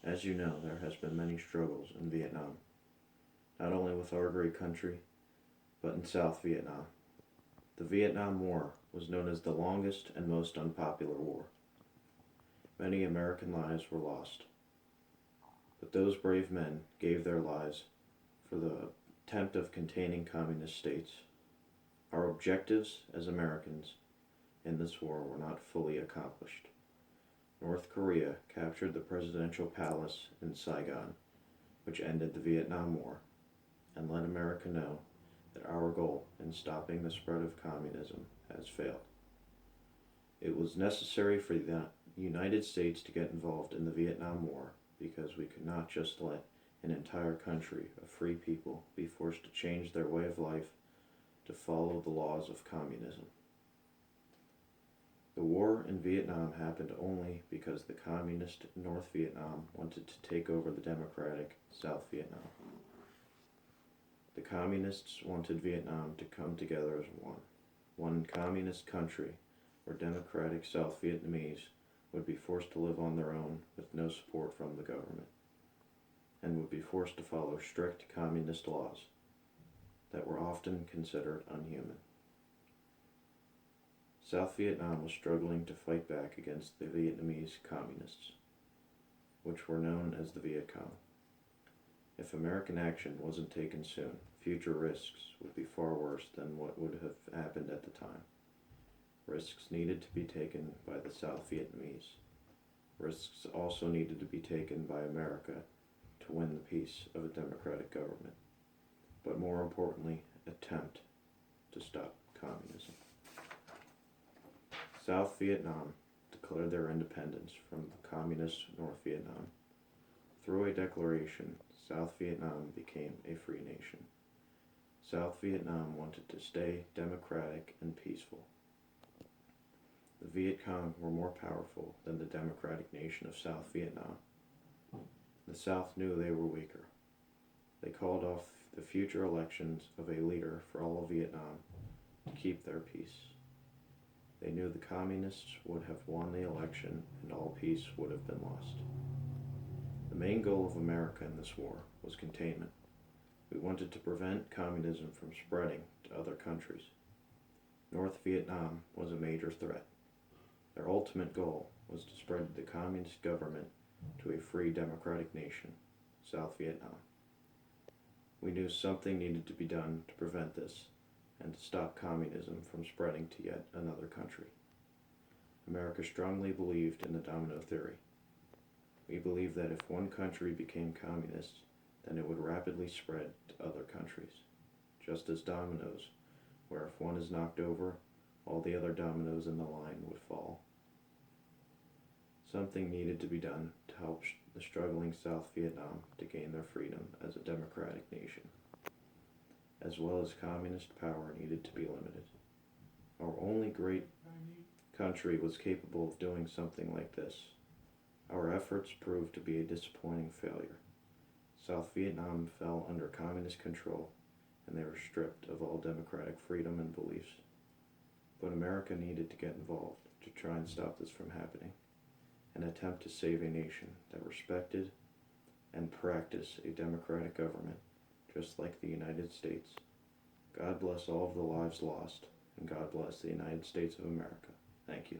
As you know, there has been many struggles in Vietnam, not only with our great country, but in South Vietnam. The Vietnam War was known as the longest and most unpopular war. Many American lives were lost, but those brave men gave their lives for the attempt of containing communist states. Our objectives as Americans in this war were not fully accomplished. North Korea captured the presidential palace in Saigon, which ended the Vietnam War, and let America know that our goal in stopping the spread of communism has failed. It was necessary for the United States to get involved in the Vietnam War because we could not just let an entire country of free people be forced to change their way of life to follow the laws of communism. The war in Vietnam happened only because the communist North Vietnam wanted to take over the democratic South Vietnam. The communists wanted Vietnam to come together as one communist country where democratic South Vietnamese would be forced to live on their own with no support from the government, and would be forced to follow strict communist laws that were often considered unhuman. South Vietnam was struggling to fight back against the Vietnamese communists, which were known as the Viet Cong. If American action wasn't taken soon, future risks would be far worse than what would have happened at the time. Risks needed to be taken by the South Vietnamese. Risks also needed to be taken by America to win the peace of a democratic government, but more importantly, attempt to stop communism. South Vietnam declared their independence from the communist North Vietnam. Through a declaration, South Vietnam became a free nation. South Vietnam wanted to stay democratic and peaceful. The Viet Cong were more powerful than the democratic nation of South Vietnam. The South knew they were weaker. They called off the future elections of a leader for all of Vietnam to keep their peace. They knew the communists would have won the election and all peace would have been lost. The main goal of America in this war was containment. We wanted to prevent communism from spreading to other countries. North Vietnam was a major threat. Their ultimate goal was to spread the communist government to a free democratic nation, South Vietnam. We knew something needed to be done to prevent this and to stop communism from spreading to yet another country. America strongly believed in the domino theory. We believed that if one country became communist, then it would rapidly spread to other countries, just as dominoes, where if one is knocked over, all the other dominoes in the line would fall. Something needed to be done to help the struggling South Vietnam to gain their freedom as a democratic nation, as well as communist power needed to be limited. Our only great country was capable of doing something like this. Our efforts proved to be a disappointing failure. South Vietnam fell under communist control, and they were stripped of all democratic freedom and beliefs. But America needed to get involved to try and stop this from happening, and attempt to save a nation that respected and practiced a democratic government, just like the United States. God bless all of the lives lost, and God bless the United States of America. Thank you.